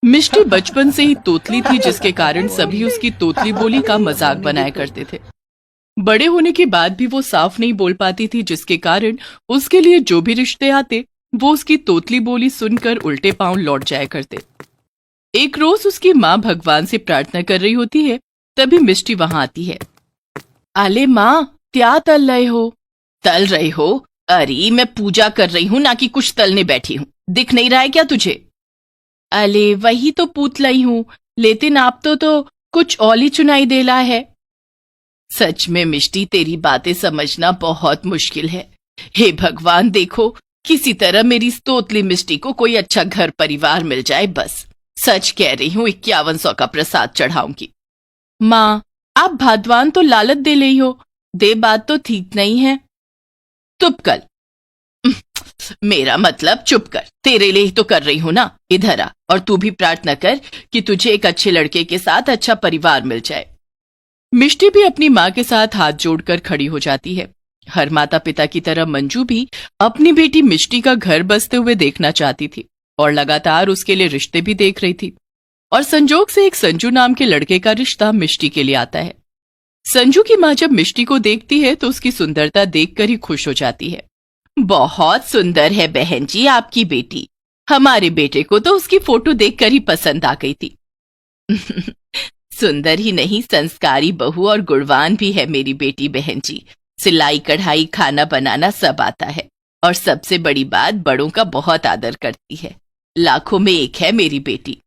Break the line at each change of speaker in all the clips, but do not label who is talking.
मिष्टी बचपन से ही तोतली थी, जिसके कारण सभी उसकी तोतली बोली का मजाक बनाया करते थे। बड़े होने के बाद भी वो साफ नहीं बोल पाती थी, जिसके कारण उसके लिए जो भी रिश्ते आते वो उसकी तोतली बोली सुनकर उल्टे पांव लौट जाया करते। एक रोज उसकी माँ भगवान से प्रार्थना कर रही होती है, तभी मिष्टी वहां आती है। अले माँ, क्या तल रहे हो? तल रहे हो? अरे मैं पूजा कर रही हूँ, ना कि कुछ तलने बैठी हूँ। दिख नहीं रहा है क्या तुझे? अले वही तो पूत लाई हूँ, लेकिन आप तो कुछ और ही चुनाई देला है। सच में मिष्टी, तेरी बातें समझना बहुत मुश्किल है। हे भगवान, देखो किसी तरह मेरी इस तोतली मिष्टी को कोई अच्छा घर परिवार मिल जाए बस। सच कह रही हूँ, 5100 का प्रसाद चढ़ाऊंगी। माँ, आप भादवान तो लालच दे रही हो, दे बात तो ठीक नहीं है। चुप कर। मेरा मतलब चुप कर, तेरे लिए ही तो कर रही हूं ना। इधर आ और तू भी प्रार्थना कर कि तुझे एक अच्छे लड़के के साथ अच्छा परिवार मिल जाए। मिष्टी भी अपनी माँ के साथ हाथ जोड़कर खड़ी हो जाती है। हर माता पिता की तरह मंजू भी अपनी बेटी मिष्टी का घर बसते हुए देखना चाहती थी और लगातार उसके लिए रिश्ते भी देख रही थी। और संजोग से एक संजू नाम के लड़के का रिश्ता मिष्टी के लिए आता है। संजू की माँ जब मिष्टी को देखती है तो उसकी सुंदरता देखकर ही खुश हो जाती है। बहुत सुंदर है बहन जी आपकी बेटी। हमारे बेटे को तो उसकी फोटो देखकर ही पसंद आ गई थी। सुंदर ही नहीं, संस्कारी बहू और गुणवान भी है मेरी बेटी बहन जी। सिलाई कढ़ाई खाना बनाना सब आता है और सबसे बड़ी बात, बड़ों का बहुत आदर करती है। लाखों में एक है मेरी बेटी।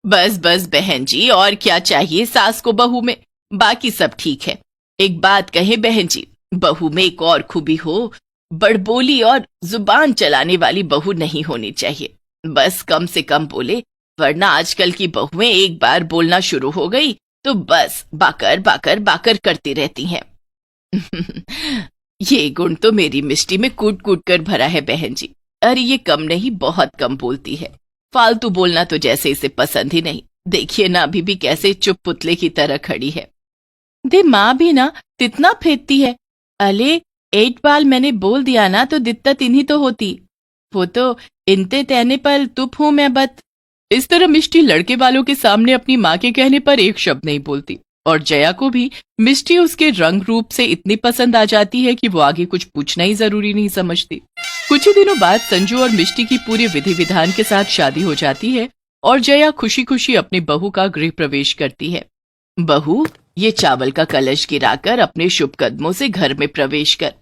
बस बस बहन जी, और क्या चाहिए सास को बहू में? बाकी सब ठीक है। एक बात कहे बहन जी, बहू में एक और खूबी हो, बड़बोली और जुबान चलाने वाली बहू नहीं होनी चाहिए। बस कम से कम बोले, वरना आजकल की बहुएं एक बार बोलना शुरू हो गई तो बस बाकर बाकर बाकर करती रहती हैं। ये गुण तो मेरी मिष्टी में कूट कूट कर भरा है बहन जी। अरे ये कम नहीं, बहुत कम बोलती है। फालतू बोलना तो जैसे इसे पसंद ही नहीं। देखिए ना अभी भी कैसे चुप पुतले की तरह खड़ी है। दे माँ भी ना तितना फेंकती है। अले एक बार मैंने बोल दिया ना तो दिक्कत इन्हीं तो होती। वो तो इनते कहने पर तुप हूं मैं बत। इस तरह मिष्टी लड़के वालों के सामने अपनी माँ के कहने पर एक शब्द नहीं बोलती और जया को भी मिष्टी उसके रंग रूप से इतनी पसंद आ जाती है कि वो आगे कुछ पूछना ही जरूरी नहीं समझती। कुछ ही दिनों बाद संजू और मिष्टी की पूरे विधि विधान के साथ शादी हो जाती है और जया खुशी खुशी अपनी बहू का गृह प्रवेश करती है। बहू, ये चावल का कलश गिराकर अपने शुभ कदमों से घर में प्रवेश कर।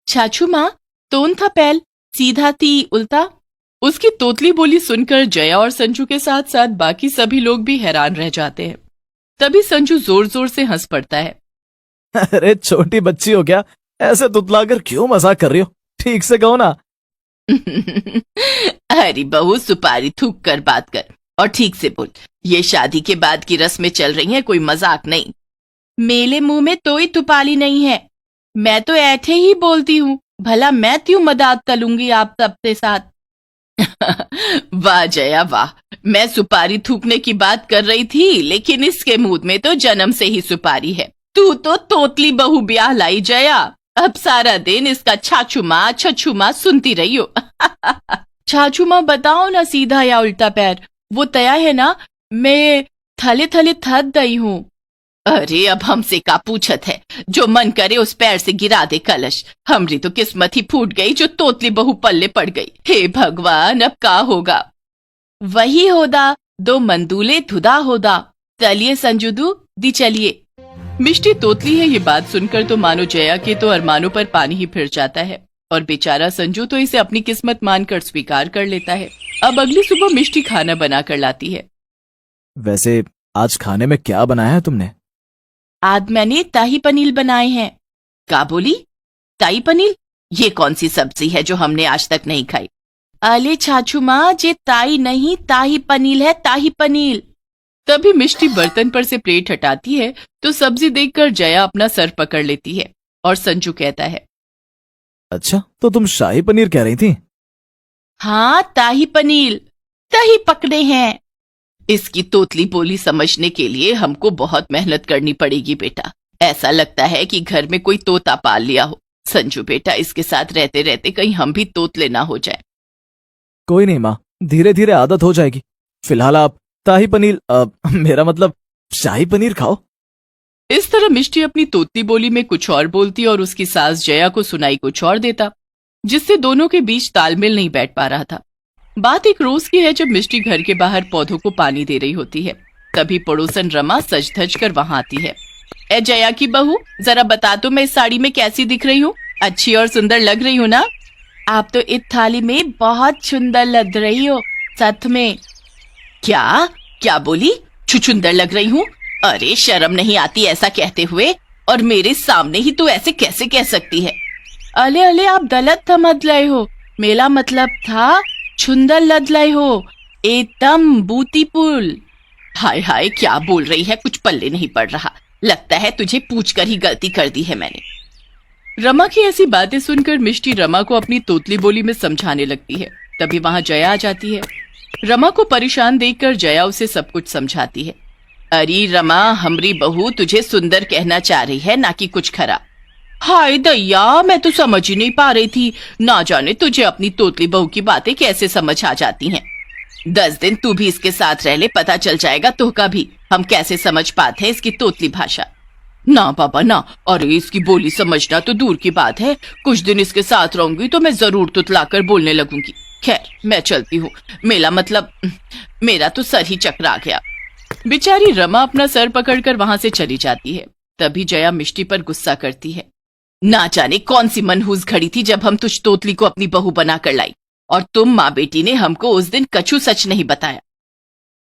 छाछू माँ, तोन था पैल, सीधा थी उल्टा। उसकी तोतली बोली सुनकर जया और संजू के साथ साथ बाकी सभी लोग भी हैरान रह जाते हैं। तभी संजू जोर जोर से हंस पड़ता है।
अरे छोटी बच्ची हो क्या? ऐसे तुतलाकर क्यों मजाक कर रही हो? ठीक से कहो ना।
अरे बहू, सुपारी थूक कर बात कर और ठीक से बोल। ये शादी के बाद की रस्में चल रही हैं, कोई मजाक नहीं। मेरे मुंह में तो ही तुपाली नहीं है, मैं तो ऐठे ही बोलती हूँ। भला मैं क्यों मजाक करूंगी आप सबके साथ? वाह जया वाह, मैं सुपारी थूकने की बात कर रही थी, लेकिन इसके मुंह में तो जन्म से ही सुपारी है। तू तो तोतली बहू ब्याह लाई जया। अब सारा दिन इसका छाछुमा छछुमा सुनती रही हो। छाछुमा बताओ ना, सीधा या उल्टा पैर? वो तया है ना, मैं थले थले थक गई हूँ। अरे अब हमसे का पूछत है? जो मन करे उस पैर से गिरा दे कलश। हमरी तो किस्मत ही फूट गई जो तोतली बहू पल्ले पड़ गई। हे भगवान, अब का होगा? वही होदा, दो मंदूले धुदा होदा। चलिए संजुदू दी चलिए। मिष्टी तोतली है, ये बात सुनकर तो मानो जया के तो अरमानों पर पानी ही फिर जाता है और बेचारा संजू तो इसे अपनी किस्मत मानकर स्वीकार कर लेता है। अब अगली सुबह मिष्टी खाना बनाकर लाती है।
वैसे आज खाने में क्या बनाया है तुमने?
आज मैंने ताही पनीर बनाए हैं। का बोली? ताही पनीर? ये कौन सी सब्जी है जो हमने आज तक नहीं खाई? अले छाछू माँ, जे ताई नहीं ताही पनीर है, ताही पनीर। तभी मिष्टी बर्तन पर से प्लेट हटाती है तो सब्जी देखकर जया अपना सर पकड़ लेती है और संजू कहता है,
अच्छा तो तुम शाही पनीर कह रही थी?
हाँ ताही पनीर, तही पकड़े हैं। इसकी तोतली बोली समझने के लिए हमको बहुत मेहनत करनी पड़ेगी बेटा। ऐसा लगता है कि घर में कोई तोता पाल लिया हो। संजू बेटा, इसके साथ रहते रहते कहीं हम भी तोतले ना हो जाए।
कोई नहीं माँ, धीरे धीरे आदत हो जाएगी। फिलहाल आप ताही पनीर मेरा मतलब शाही पनीर खाओ।
इस तरह मिष्टी अपनी तोतली बोली में कुछ और बोलती और उसकी सास जया को सुनाई कुछ और देता, जिससे दोनों के बीच तालमेल नहीं बैठ पा रहा था। बात एक रोज की है जब मिष्टी घर के बाहर पौधों को पानी दे रही होती है। तभी पड़ोसन रमा सज धज कर वहां आती है। ए जया की बहू, जरा बता तो मैं इस साड़ी में कैसी दिख रही हूँ? अच्छी और सुंदर लग रही हूँ ना? आप तो इस थाली में बहुत सुंदर लग रही हो, सच में। क्या क्या बोली? छुछुंदर लग रही हूँ? अरे शर्म नहीं आती ऐसा कहते हुए, और मेरे सामने ही तू ऐसे कैसे कह सकती है? अले अले, आप गलत समझ रहे हो। मेरा मतलब था छुंदर लग रहे हो, एकदम बूटीफुल। हाय हाय, क्या बोल रही है, कुछ पल्ले नहीं पड़ रहा। लगता है तुझे पूछकर ही गलती कर दी है मैंने। रमा की ऐसी बातें सुनकर मिष्टी रमा को अपनी तोतली बोली में समझाने लगती है। तभी वहां जया आ जाती है। रमा को परेशान देखकर जया उसे सब कुछ समझाती है। अरे रमा, हमरी बहू तुझे सुंदर कहना चाह रही है, ना कि कुछ खरा। हाय दैया, मैं तो समझ ही नहीं पा रही थी। ना जाने तुझे अपनी तोतली बहू की बातें कैसे समझ आ जाती हैं। 10 दिन तू भी इसके साथ रह ले, पता चल जाएगा तुहका भी हम कैसे समझ पाते हैं इसकी तोतली भाषा। ना बाबा ना, अरे इसकी बोली समझना तो दूर की बात है। कुछ दिन इसके साथ रहूंगी तो मैं जरूर तुतलाकर बोलने लगूंगी। खैर, मैं चलती हूँ। मेरा तो सर ही चकरा गया। बेचारी रमा अपना सर पकड़कर वहां से चली जाती है। तभी जया मिष्टी पर गुस्सा करती है। ना जाने कौन सी मनहूस घड़ी थी जब हम तुझ तोतली को अपनी बहू बनाकर लाई, और तुम माँ बेटी ने हमको उस दिन कछु सच नहीं बताया।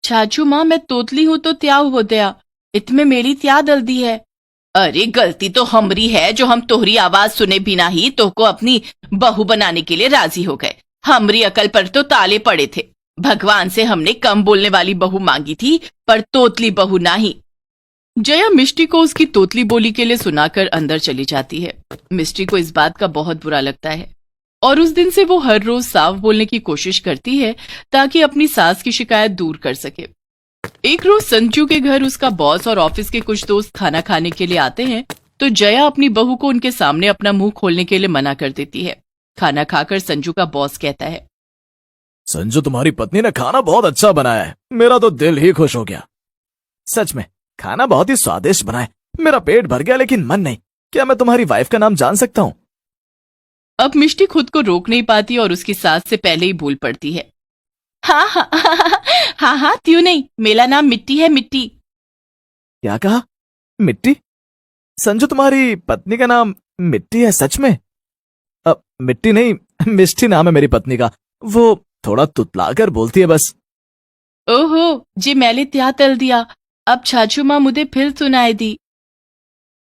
चाचू माँ, मैं तोतली हूँ तो क्या हो गया, इतने मेरी क्या गलती है? अरे गलती तो हमरी है जो हम तोहरी आवाज सुने बिना ही तोहको अपनी बहू बनाने के लिए राजी हो गए। हमरी अकल पर तो ताले पड़े थे। भगवान से हमने कम बोलने वाली बहू मांगी थी, पर तोतली बहू नहीं। जया मिष्टी को उसकी तोतली बोली के लिए सुनाकर अंदर चली जाती है। मिष्टी को इस बात का बहुत बुरा लगता है और उस दिन से वो हर रोज साफ बोलने की कोशिश करती है ताकि अपनी सास की शिकायत दूर कर सके। एक रोज संजू के घर उसका बॉस और ऑफिस के कुछ दोस्त खाना खाने के लिए आते हैं, तो जया अपनी बहू को उनके सामने अपना मुंह खोलने के लिए मना कर देती है। खाना खाकर संजू का बॉस कहता है,
संजू, तुम्हारी पत्नी ने खाना बहुत अच्छा बनाया है, मेरा तो दिल ही खुश हो गया। सच में खाना बहुत ही स्वादिष्ट बना है, मेरा पेट भर गया लेकिन मन नहीं। क्या मैं तुम्हारी वाइफ का नाम जान सकता हूँ?
अब मिष्टी खुद को रोक नहीं पाती और उसकी सास से पहले ही बोल पड़ती है। हाँ हाँ हाँ हाँ, क्यों नहीं, मेरा नाम मिट्टी है, मिट्टी।
क्या कहा? मिट्टी? संजू, तुम्हारी पत्नी का नाम मिट्टी है सच में? अब मिट्टी नहीं, मिष्टी नाम है मेरी पत्नी का। वो थोड़ा तुतलाकर बोलती है बस।
ओहो, जी मैंने क्या तल दिया, अब छाछू माँ मुझे फिर सुनाई दी।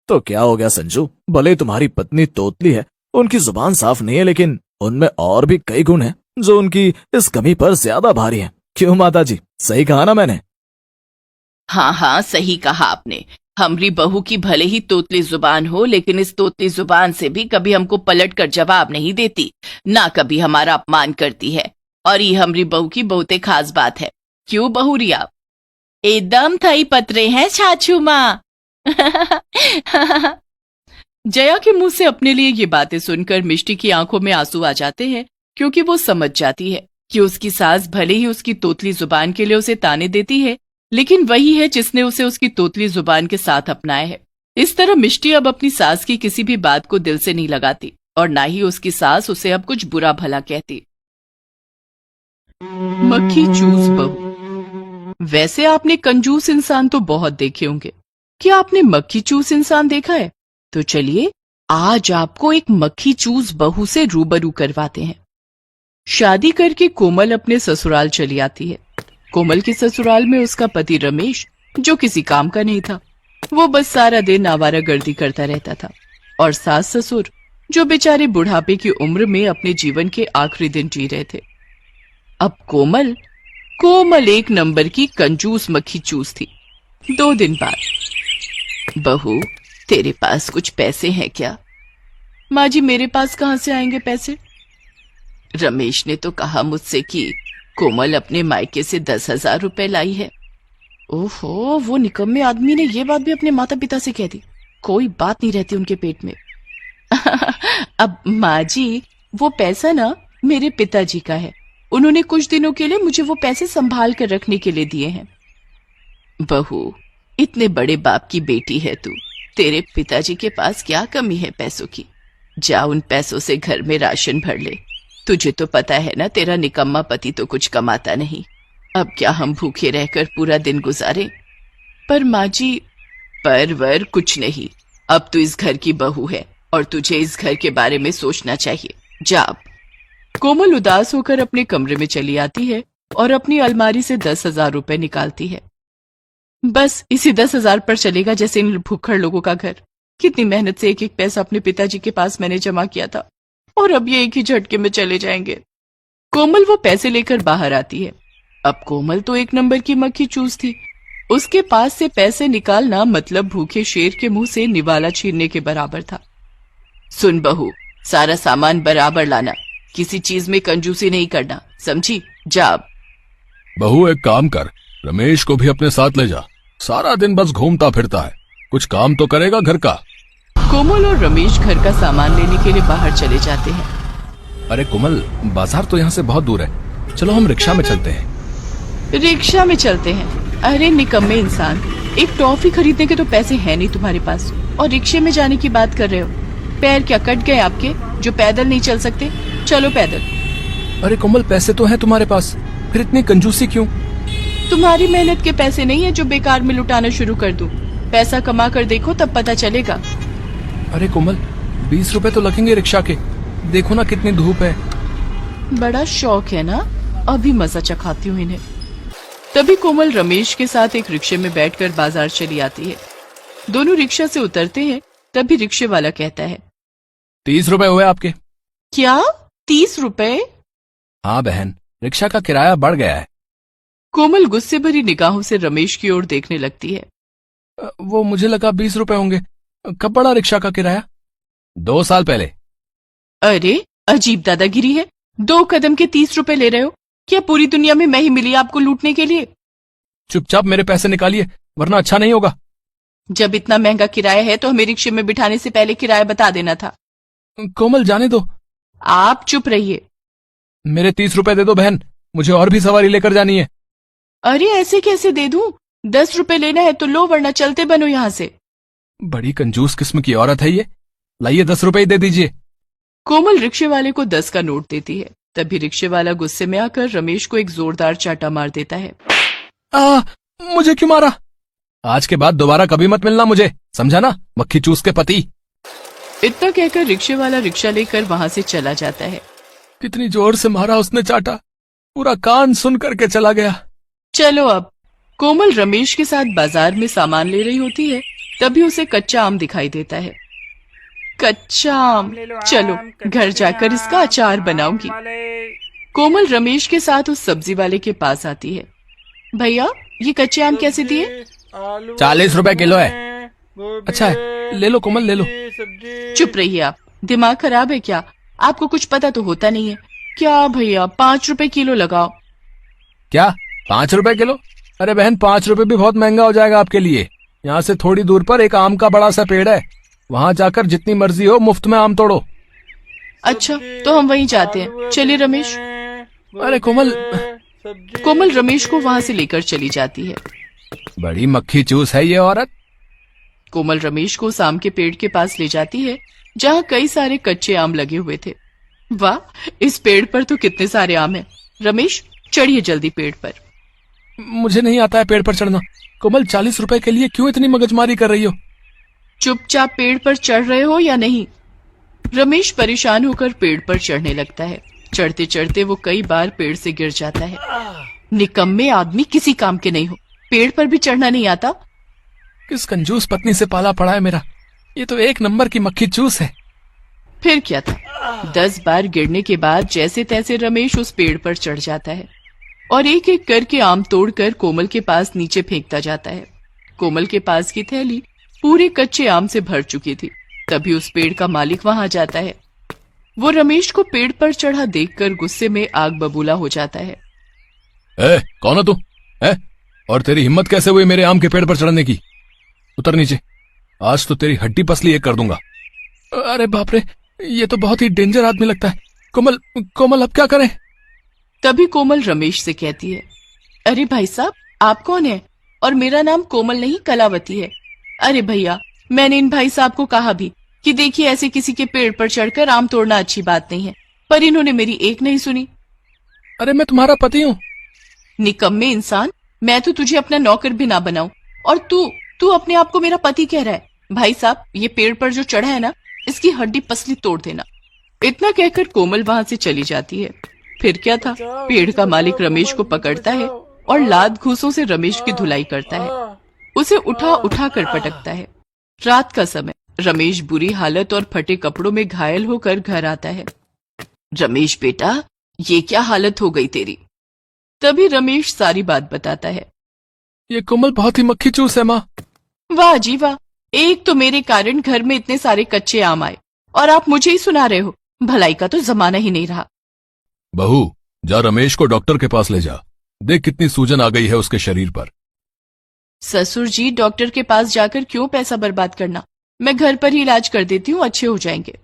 तो क्या हो गया संजू, भले तुम्हारी पत्नी तोतली है, उनकी जुबान साफ नहीं है, लेकिन उनमें और भी कई गुण हैं जो उनकी इस कमी पर ज्यादा भारी है। क्यों माता जी, सही कहा ना मैंने?
हाँ हाँ, सही कहा आपने। हमरी बहू की भले ही तोतली जुबान हो, लेकिन इस तोतली जुबान से भी कभी हमको पलट कर जवाब नहीं देती, ना कभी हमारा अपमान करती है। और ये हमरी बहू की बहुते खास बात है। क्यों बहुरिया? एकदम थई पतरे हैं छाछू माँ। जया के मुंह से अपने लिए ये बातें सुनकर मिष्टी की आंखों में आंसू आ जाते हैं, क्योंकि वो समझ जाती है कि उसकी सास भले ही उसकी तोतली जुबान के लिए उसे ताने देती है, लेकिन वही है जिसने उसे उसकी तोतली जुबान के साथ अपनाया है। इस तरह मिष्टी अब अपनी सास की किसी भी बात को दिल से नहीं लगाती और ना ही उसकी सास उसे अब कुछ बुरा भला कहती। मक्खी चूस बहू। वैसे आपने कंजूस इंसान तो बहुत देखे होंगे, क्या आपने मक्खी चूस इंसान देखा है? तो चलिए आज आपको एक मक्खी चूस बहू से रूबरू करवाते हैं। शादी करके कोमल अपने ससुराल चली आती है। कोमल के ससुराल में उसका पति रमेश, जो किसी काम का नहीं था, वो बस सारा दिन आवारागर्दी करता रहता था, और सास ससुर जो बेचारे बुढ़ापे की उम्र में अपने जीवन के आखिरी दिन जी रहे थे। अब कोमल एक नंबर की कंजूस मक्खी चूस थी। 2 दिन बाद, बहू तेरे पास कुछ पैसे हैं क्या? माँ जी, मेरे पास कहाँ से आएंगे पैसे? रमेश ने तो कहा मुझसे कि कोमल अपने मायके से 10,000 रुपए लाई है। ओहो, वो निकम्मे आदमी ने ये बात भी अपने माता पिता से कह दी। कोई बात नहीं रहती उनके पेट में। अब माँ जी, वो पैसा ना मेरे पिताजी का है, उन्होंने कुछ दिनों के लिए मुझे वो पैसे संभाल कर रखने के लिए दिए हैं। बहू, इतने बड़े बाप की बेटी है तू, तेरे पिताजी के पास क्या कमी है पैसों की? जा उन पैसों से घर में राशन भर ले। तुझे तो पता है ना, तेरा निकम्मा पति तो कुछ कमाता नहीं। अब क्या हम भूखे रहकर पूरा दिन गुजारे? पर माँ जी, पर वर कुछ नहीं, अब तू इस घर की बहू है और तुझे इस घर के बारे में सोचना चाहिए। जा अब। कोमल उदास होकर अपने कमरे में चली आती है और अपनी अलमारी से 10,000 रुपए निकालती है। बस इसी 10,000 पर चलेगा जैसे इन भूखड़ लोगों का घर। कितनी मेहनत से एक एक पैसा अपने पिताजी के पास मैंने जमा किया था और अब ये एक ही झटके में चले जाएंगे। कोमल वो पैसे लेकर बाहर आती है। अब कोमल तो एक नंबर की मक्खी चूस थी। उसके पास से पैसे निकालना मतलब भूखे शेर के मुंह से निवाला छीनने के बराबर था। सुन बहू, सारा सामान बराबर लाना, किसी चीज में कंजूसी नहीं करना, समझी? जा अब।
बहू एक काम कर, रमेश को भी अपने साथ ले जा। सारा दिन बस घूमता फिरता है, कुछ काम तो करेगा घर का।
कोमल और रमेश घर का सामान लेने के लिए बाहर चले जाते हैं।
अरे कोमल, बाजार तो यहाँ से बहुत दूर है, चलो हम रिक्शा में चलते हैं।
रिक्शा में चलते हैं? अरे निकम्मे इंसान, एक टॉफी खरीदने के तो पैसे हैं नहीं तुम्हारे पास और रिक्शे में जाने की बात कर रहे हो? पैर क्या कट गए आपके जो पैदल नहीं चल सकते? चलो पैदल।
अरे कोमल, पैसे तो हैं तुम्हारे पास, फिर इतनी कंजूसी क्यों?
तुम्हारी मेहनत के पैसे नहीं है जो बेकार में लुटाना शुरू कर दूं। पैसा कमा कर देखो तब पता चलेगा।
अरे कोमल, 20 रुपए तो लगेंगे रिक्शा के, देखो ना कितनी धूप है।
बड़ा शौक है ना, अभी मजा चखाती हूँ इन्हें। तभी कोमल रमेश के साथ एक रिक्शे में बैठकर बाजार चली आती है। दोनों रिक्शा से उतरते हैं। तभी रिक्शे वाला कहता है,
30 रुपए हुए आपके।
क्या 30 रुपए?
हाँ बहन, रिक्शा का किराया बढ़ गया है।
कोमल गुस्से भरी निगाहों से रमेश की ओर देखने लगती है।
वो मुझे लगा 20 रुपए होंगे। कब बढ़ा रिक्शा का किराया? 2 साल पहले।
अरे अजीब दादागिरी है, 2 कदम के 30 रुपए ले रहे हो? क्या पूरी दुनिया में मैं ही मिली आपको लूटने के लिए?
चुपचाप मेरे पैसे निकालिए, वरना अच्छा नहीं होगा।
जब इतना महंगा किराया है तो हमें रिक्शे में बिठाने से पहले किराया बता देना था।
कोमल जाने दो।
आप चुप रहिए।
मेरे 30 रुपए दे दो बहन, मुझे और भी सवारी लेकर जानी है।
अरे ऐसे कैसे दे दूं? 10 रुपए लेना है तो लो, वरना चलते बनो यहाँ से।
बड़ी कंजूस किस्म की औरत है ये। लाइए 10 रुपए ही दे दीजिए।
कोमल रिक्शे वाले को 10 का नोट देती है। तभी रिक्शे वाला गुस्से में आकर रमेश को एक जोरदार चाटा मार देता है।
मुझे क्यों मारा? आज के बाद दोबारा कभी मत मिलना मुझे, समझा ना, मक्खी चूस के पति।
इतना कहकर रिक्शे वाला रिक्शा लेकर वहां से चला जाता है।
कितनी जोर से मारा उसने चाटा, पूरा कान सुन करके चला गया।
चलो अब। कोमल रमेश के साथ बाजार में सामान ले रही होती है। तभी उसे कच्चा आम दिखाई देता है। कच्चा आम, चलो घर जाकर इसका अचार बनाऊंगी। कोमल रमेश के साथ उस सब्जी वाले के पास आती है। भैया, ये कच्चे आम कैसे दिए?
40 रुपए किलो है। अच्छा है, ले लो कोमल, ले लो।
चुप रहिए आप, दिमाग खराब है क्या? आपको कुछ पता तो होता नहीं है क्या? भैया 5 रुपए किलो लगाओ।
क्या 5 रुपए किलो? अरे बहन, 5 रुपए भी बहुत महंगा हो जाएगा आपके लिए। यहाँ से थोड़ी दूर पर एक आम का बड़ा सा पेड़ है, वहाँ जाकर जितनी मर्जी हो मुफ्त में आम तोड़ो।
अच्छा, तो हम वहीं जाते हैं। चलिए रमेश।
अरे कोमल।
कोमल रमेश को वहां से लेकर चली जाती है।
बड़ी मक्खी चूस है ये औरत।
कोमल रमेश को उस आम के पेड़ के पास ले जाती है जहाँ कई सारे कच्चे आम लगे हुए थे। वाह, इस पेड़ पर तो कितने सारे आम हैं। रमेश, चढ़िए जल्दी पेड़ पर।
मुझे नहीं आता है पेड़ पर चढ़ना। कोमल, 40 रुपए के लिए क्यों इतनी मगजमारी कर रही हो?
चुपचाप पेड़ पर चढ़ रहे हो या नहीं? रमेश परेशान होकर पेड़ पर चढ़ने लगता है। चढ़ते चढ़ते वो कई बार पेड़ से गिर जाता है। निकम्मे आदमी, किसी काम के नहीं हो, पेड़ पर भी चढ़ना नहीं आता।
किस कंजूस पत्नी से पाला पड़ा है मेरा, ये तो एक नंबर की मक्खी चूस है।
फिर क्या था, 10 बार गिरने के बाद जैसे तैसे रमेश उस पेड़ पर चढ़ जाता है और एक एक करके आम तोड़कर कोमल के पास नीचे फेंकता जाता है। कोमल के पास की थैली पूरे कच्चे आम से भर चुकी थी। तभी उस पेड़ का मालिक वहां जाता है। वो रमेश को पेड़ पर चढ़ा देखकर गुस्से में आग बबूला हो जाता है।
कौन है तू? और तेरी हिम्मत कैसे हुई मेरे आम के पेड़ पर चढ़ने की? उतर नीचे, आज तो तेरी हड्डी पसली एक कर दूंगा। अरे बाप रे, ये तो बहुत ही डेंजर आदमी लगता है। कोमल, अब क्या करें?
तभी कोमल रमेश से कहती है, अरे भाई साहब, आप कौन है? और मेरा नाम कोमल नहीं कलावती है। अरे भैया, मैंने इन भाई साहब को कहा भी कि देखिए, ऐसे किसी के पेड़ पर चढ़कर आम तोड़ना अच्छी बात नहीं है, पर इन्होंने मेरी एक नहीं सुनी।
अरे मैं तुम्हारा पति हूँ।
निकम्मे इंसान, मैं तो तुझे अपना नौकर भी ना बनाऊं, और तू अपने आप को मेरा पति कह रहा है। भाई साहब, ये पेड़ पर जो चढ़ा है ना, इसकी हड्डी पसली तोड़ देना। इतना कहकर कोमल वहां से चली जाती है। फिर क्या था, पेड़ का मालिक रमेश को पकड़ता है और लात घूंसों से रमेश की धुलाई करता है, उसे उठा उठा कर पटकता है। रात का समय, रमेश बुरी हालत और फटे कपड़ों में घायल होकर घर आता है। रमेश बेटा, ये क्या हालत हो गई तेरी? तभी रमेश सारी बात बताता है।
ये कोमल बहुत ही मक्खी चूस है माँ।
वाह जी वाह, एक तो मेरे कारण घर में इतने सारे कच्चे आम आए, और आप मुझे ही सुना रहे हो। भलाई का तो जमाना ही नहीं रहा।
बहू, जा रमेश को डॉक्टर के पास ले जा, देख कितनी सूजन आ गई है उसके शरीर पर।
ससुर जी, डॉक्टर के पास जाकर क्यों पैसा बर्बाद करना, मैं घर पर ही इलाज कर देती हूँ, अच्छे हो जाएंगे।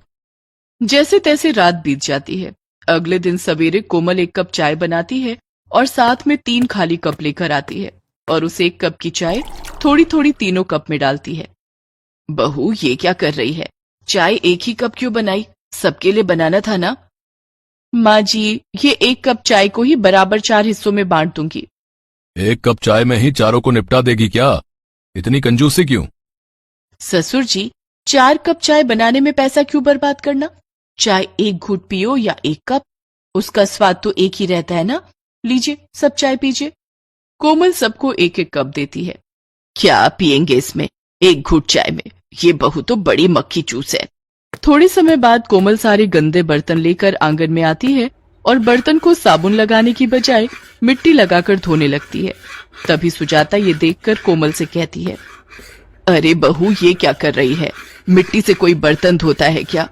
जैसे तैसे रात बीत जाती है। अगले दिन सवेरे कोमल 1 कप चाय बनाती है और साथ में 3 खाली कप लेकर आती है, और उस 1 कप की चाय थोड़ी थोड़ी तीनों कप में डालती है। बहू, ये क्या कर रही है? चाय 1 ही कप क्यों बनाई? सबके लिए बनाना था ना। माँ जी, ये 1 कप चाय को ही बराबर 4 हिस्सों में बांट दूंगी।
1 कप चाय में ही चारों को निपटा देगी क्या? इतनी कंजूसी क्यों?
ससुर जी, 4 कप चाय बनाने में पैसा क्यों बर्बाद करना? चाय 1 घूंट पियो या 1 कप, उसका स्वाद तो एक ही रहता है ना। लीजिए, सब चाय पीजिए। कोमल सबको 1-1 कप देती है। क्या पिएंगे इसमें 1 घूंट चाय में? ये बहू तो बड़ी मक्खी चूस है। थोड़े समय बाद कोमल सारे गंदे बर्तन लेकर आंगन में आती है और बर्तन को साबुन लगाने की बजाय मिट्टी लगाकर धोने लगती है। तभी सुजाता ये देखकर कोमल से कहती है, अरे बहू, ये क्या कर रही है? मिट्टी से कोई बर्तन धोता है क्या?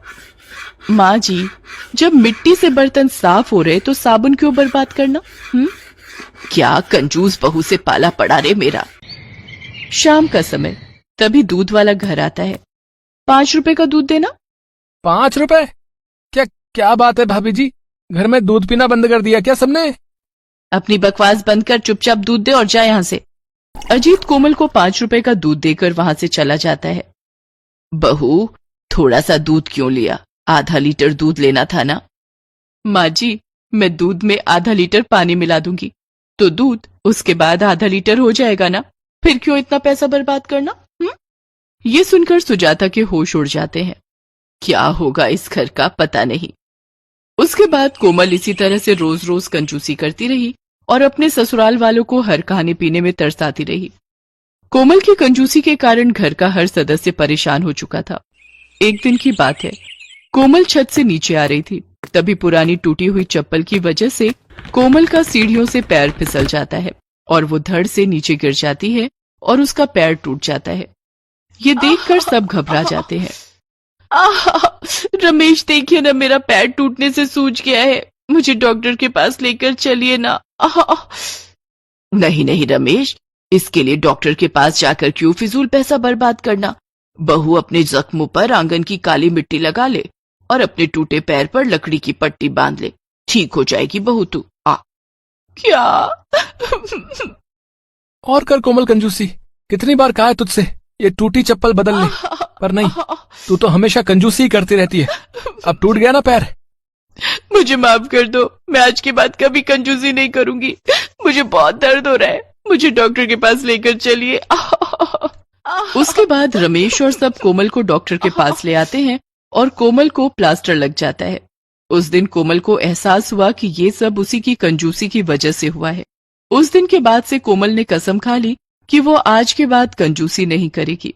माँ जी, जब मिट्टी से बर्तन साफ हो रहे तो साबुन क्यों बर्बाद करना? क्या कंजूस बहू से पाला पड़ा रे मेरा। शाम का समय, तभी दूध वाला घर आता है। 5 रुपए का दूध देना।
5 रुपए? क्या बात है भाभी जी, घर में दूध पीना बंद कर दिया क्या सबने?
अपनी बकवास बंद कर चुपचाप दूध दे और जा यहाँ से। अजीत कोमल को 5 रुपए का दूध देकर वहां से चला जाता है। बहू, थोड़ा सा दूध क्यों लिया? आधा लीटर दूध लेना था ना। माँ जी, मैं दूध में आधा लीटर पानी मिला दूंगी तो दूध उसके बाद आधा लीटर हो जाएगा ना। फिर क्यों इतना पैसा बर्बाद करना? ये सुनकर सुजाता के होश उड़ जाते हैं। क्या होगा इस घर का पता नहीं। उसके बाद कोमल इसी तरह से रोज रोज कंजूसी करती रही और अपने ससुराल वालों को हर खाने पीने में तरसाती रही। कोमल की कंजूसी के कारण घर का हर सदस्य परेशान हो चुका था। एक दिन की बात है, कोमल छत से नीचे आ रही थी, तभी पुरानी टूटी हुई चप्पल की वजह से कोमल का सीढ़ियों से पैर फिसल जाता है और वो धड़ से नीचे गिर जाती है और उसका पैर टूट जाता है। ये देखकर सब घबरा जाते हैं। रमेश, देखिए ना, मेरा पैर टूटने से सूज गया है, मुझे डॉक्टर के पास लेकर चलिए ना। नहीं नहीं रमेश, इसके लिए डॉक्टर के पास जाकर क्यों फिजूल पैसा बर्बाद करना। बहू अपने जख्मों पर आंगन की काली मिट्टी लगा ले और अपने टूटे पैर पर लकड़ी की पट्टी बांध ले, ठीक हो जाएगी बहू तू। क्या?
और कर कोमल कंजूसी, कितनी बार कहा है तुझसे ये टूटी चप्पल बदल ले, पर नहीं, तू तो हमेशा कंजूसी ही करती रहती है। अब टूट गया ना पैर।
मुझे माफ कर दो, मैं आज के बाद कभी कंजूसी नहीं करूंगी। मुझे बहुत दर्द हो रहा है, मुझे डॉक्टर के पास लेकर चलिए। उसके बाद रमेश और सब कोमल को डॉक्टर के पास ले आते हैं और कोमल को प्लास्टर लग जाता है। उस दिन कोमल को एहसास हुआ कि ये सब उसी की कंजूसी की वजह से हुआ है। उस दिन के बाद से कोमल ने कसम खा ली कि वो आज के बाद कंजूसी नहीं करेगी।